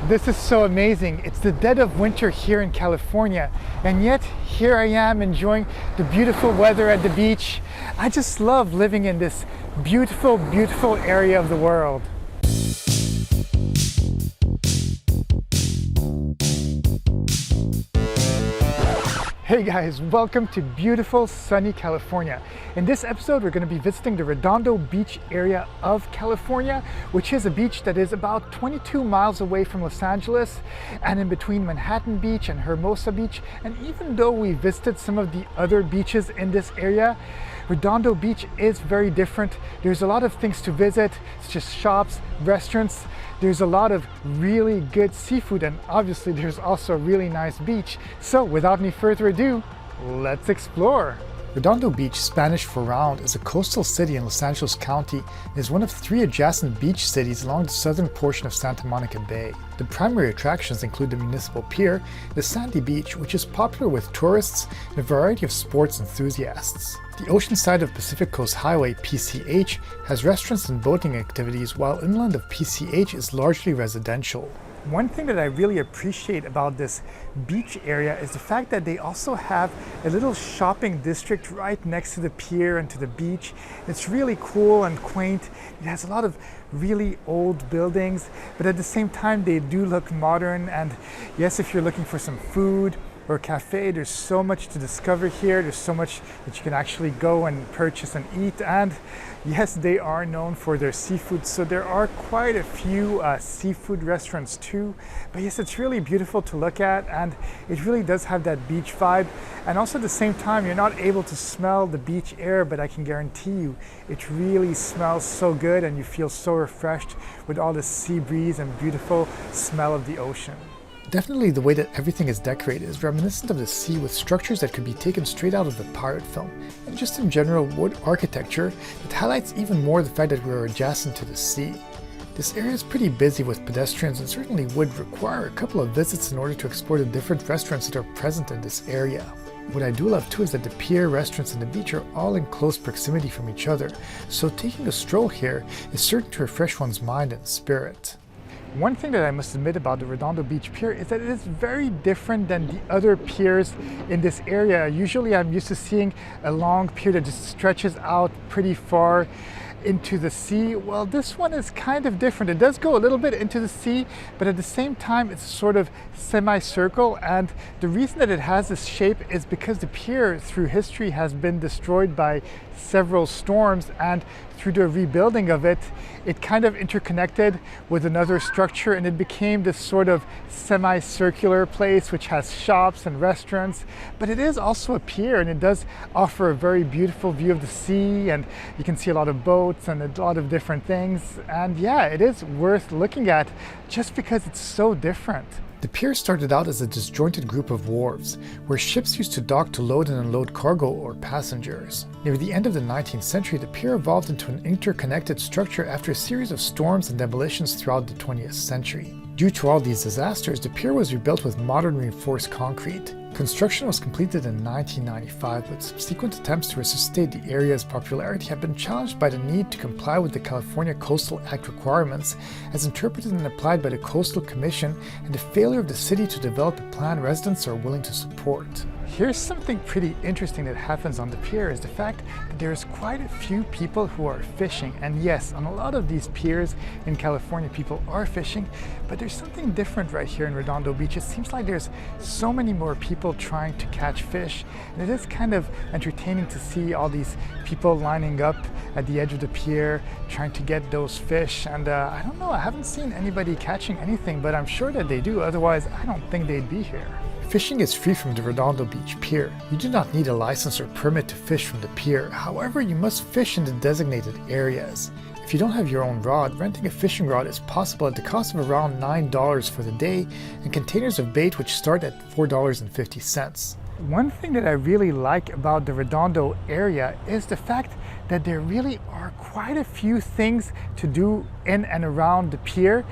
This is so amazing. It's the dead of winter here in California, and yet here I am enjoying the beautiful weather at the beach. I just love living in this beautiful, beautiful area of the world. Hey guys, welcome to beautiful sunny California. In this episode, we're going to be visiting the Redondo Beach area of California, which is a beach that is about 22 miles away from Los Angeles and in between Manhattan Beach and Hermosa Beach. And even though we visited some of the other beaches in this area, Redondo Beach is very different. There's a lot of things to visit. It's just shops, restaurants. There's a lot of really good seafood, and obviously there's also a really nice beach. So without any further ado, let's explore. Redondo Beach, Spanish for round, is a coastal city in Los Angeles County and is one of 3 adjacent beach cities along the southern portion of Santa Monica Bay. The primary attractions include the Municipal Pier and the sandy beach, which is popular with tourists and a variety of sports enthusiasts. The ocean side of Pacific Coast Highway, PCH, has restaurants and boating activities, while inland of PCH is largely residential. One thing that I really appreciate about this beach area is the fact that they also have a little shopping district right next to the pier and to the beach. It's really cool and quaint. It has a lot of really old buildings, but at the same time they do look modern. And yes, if you're looking for some food or cafe, there's so much to discover here. There's so much that you can actually go and purchase and eat. And yes, they are known for their seafood, so there are quite a few seafood restaurants too. But yes, it's really beautiful to look at, and it really does have that beach vibe. And also at the same time, you're not able to smell the beach air, but I can guarantee you it really smells so good and you feel so refreshed with all the sea breeze and beautiful smell of the ocean. Definitely the way that everything is decorated is reminiscent of the sea, with structures that could be taken straight out of the pirate film, and just in general wood architecture that highlights even more the fact that we're adjacent to the sea. This area is pretty busy with pedestrians and certainly would require a couple of visits in order to explore the different restaurants that are present in this area. What I do love too is that the pier, restaurants, and the beach are all in close proximity from each other, so taking a stroll here is certain to refresh one's mind and spirit. One thing that I must admit about the Redondo Beach Pier is that it is very different than the other piers in this area. Usually I'm used to seeing a long pier that just stretches out pretty far into the sea. Well, this one is kind of different. It does go a little bit into the sea, but at the same time it's sort of semicircle, and the reason that it has this shape is because the pier through history has been destroyed by several storms, and through the rebuilding of it, it kind of interconnected with another structure and it became this sort of semicircular place which has shops and restaurants. But it is also a pier, and it does offer a very beautiful view of the sea, and you can see a lot of boats and a lot of different things. And yeah, it is worth looking at just because it's so different. The pier started out as a disjointed group of wharves, where ships used to dock to load and unload cargo or passengers. Near the end of the 19th century, the pier evolved into an interconnected structure after a series of storms and demolitions throughout the 20th century. Due to all these disasters, the pier was rebuilt with modern reinforced concrete. Construction was completed in 1995, but subsequent attempts to resuscitate the area's popularity have been challenged by the need to comply with the California Coastal Act requirements as interpreted and applied by the Coastal Commission, and the failure of the city to develop a plan residents are willing to support. Here's something pretty interesting that happens on the pier is the fact that there's quite a few people who are fishing. And yes, on a lot of these piers in California, people are fishing, but there's something different right here in Redondo Beach. It seems like there's so many more people trying to catch fish, and it is kind of entertaining to see all these people lining up at the edge of the pier trying to get those fish. And I don't know, I haven't seen anybody catching anything, but I'm sure that they do, otherwise I don't think they'd be here. Fishing is free from the Redondo Beach Pier. You do not need a license or permit to fish from the pier. However, you must fish in the designated areas. If you don't have your own rod, renting a fishing rod is possible at the cost of around $9 for the day, and containers of bait which start at $4.50. One thing that I really like about the Redondo area is the fact that there really are quite a few things to do in and around the pier,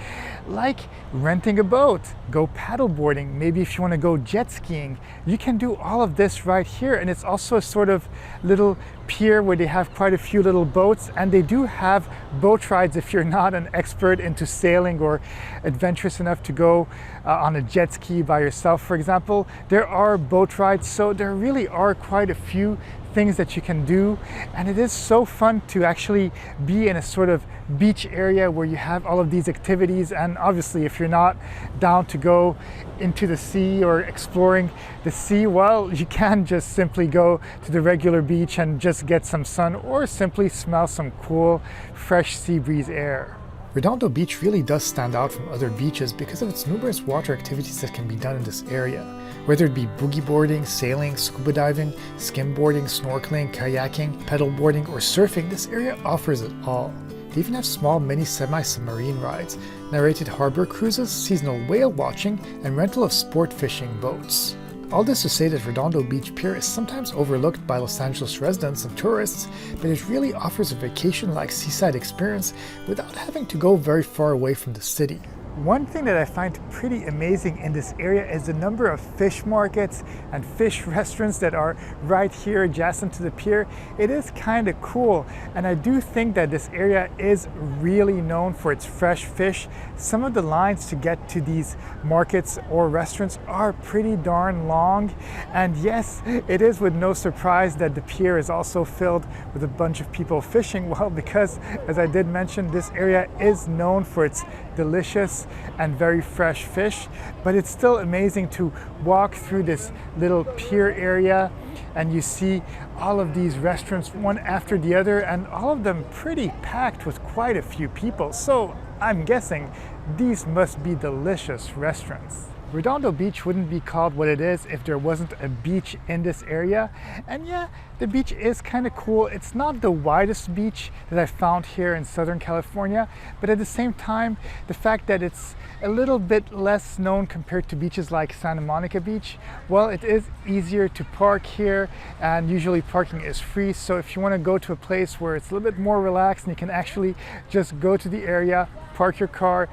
like renting a boat, go paddleboarding, maybe if you want to go jet skiing. You can do all of this right here, and it's also a sort of little pier where they have quite a few little boats, and they do have boat rides if you're not an expert into sailing or adventurous enough to go on a jet ski by yourself, for example. There are boat rides, so there really are quite a few things that you can do, and it is so fun to actually be in a sort of beach area where you have all of these activities. And obviously, if you're not down to go into the sea or exploring the sea, well, you can just simply go to the regular beach and just get some sun or simply smell some cool fresh sea breeze air. Redondo Beach really does stand out from other beaches because of its numerous water activities that can be done in this area. Whether it be boogie boarding, sailing, scuba diving, skimboarding, snorkeling, kayaking, pedal boarding, or surfing, this area offers it all. They even have small mini semi-submarine rides, narrated harbor cruises, seasonal whale watching, and rental of sport fishing boats. All this to say that Redondo Beach Pier is sometimes overlooked by Los Angeles residents and tourists, but it really offers a vacation-like seaside experience without having to go very far away from the city. One thing that I find pretty amazing in this area is the number of fish markets and fish restaurants that are right here adjacent to the pier. It is kind of cool, and I do think that this area is really known for its fresh fish. Some of the lines to get to these markets or restaurants are pretty darn long, and yes, it is with no surprise that the pier is also filled with a bunch of people fishing. Well, because as I did mention, this area is known for its delicious and very fresh fish, but it's still amazing to walk through this little pier area and you see all of these restaurants one after the other, and all of them pretty packed with quite a few people. So I'm guessing these must be delicious restaurants. Redondo Beach wouldn't be called what it is if there wasn't a beach in this area. And yeah, the beach is kind of cool. It's not the widest beach that I've found here in Southern California, but at the same time, the fact that it's a little bit less known compared to beaches like Santa Monica Beach, well, it is easier to park here, and usually parking is free. So if you want to go to a place where it's a little bit more relaxed and you can actually just go to the area, park your car,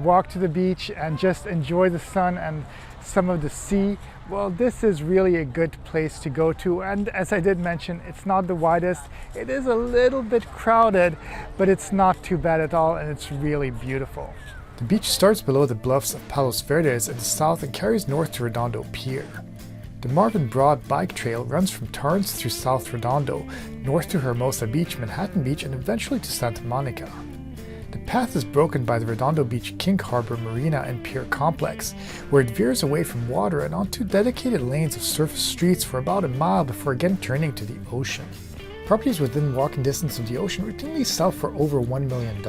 walk to the beach and just enjoy the sun and some of the sea, well, this is really a good place to go to. And as I did mention, it's not the widest. It is a little bit crowded, but it's not too bad at all, and it's really beautiful. The beach starts below the bluffs of Palos Verdes in the south and carries north to Redondo Pier. The Marvin Braude Bike Trail runs from Torrance through South Redondo, north to Hermosa Beach, Manhattan Beach, and eventually to Santa Monica. The path is broken by the Redondo Beach King Harbor Marina and Pier complex, where it veers away from water and onto dedicated lanes of surface streets for about a mile before again turning to the ocean. Properties within walking distance of the ocean routinely sell for over $1 million.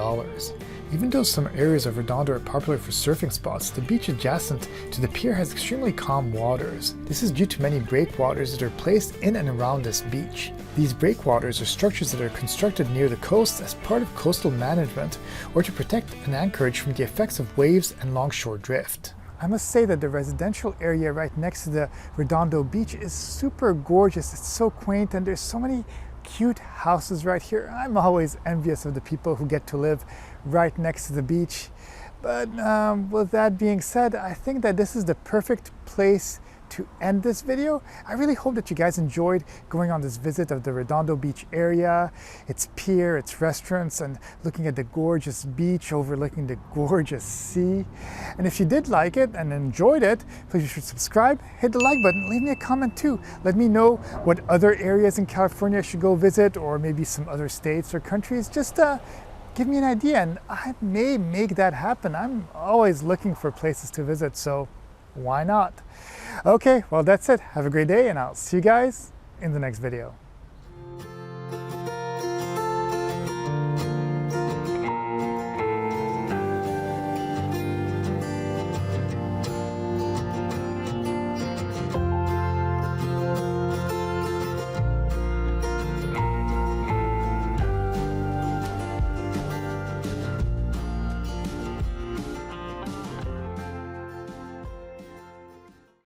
Even though some areas of Redondo are popular for surfing spots, the beach adjacent to the pier has extremely calm waters. This is due to many breakwaters that are placed in and around this beach. These breakwaters are structures that are constructed near the coast as part of coastal management or to protect an anchorage from the effects of waves and longshore drift. I must say that the residential area right next to the Redondo Beach is super gorgeous. It's so quaint, and there's so many cute houses right here. I'm always envious of the people who get to live right next to the beach. But with that being said, I think that this is the perfect place to end this video. I really hope that you guys enjoyed going on this visit of the Redondo Beach area, its pier, its restaurants, and looking at the gorgeous beach overlooking the gorgeous sea. And if you did like it and enjoyed it, please be sure to subscribe, hit the like button, leave me a comment too. Let me know what other areas in California I should go visit, or maybe some other states or countries. Just give me an idea and I may make that happen. I'm always looking for places to visit, so why not? Okay, well, that's it. Have a great day, and I'll see you guys in the next video.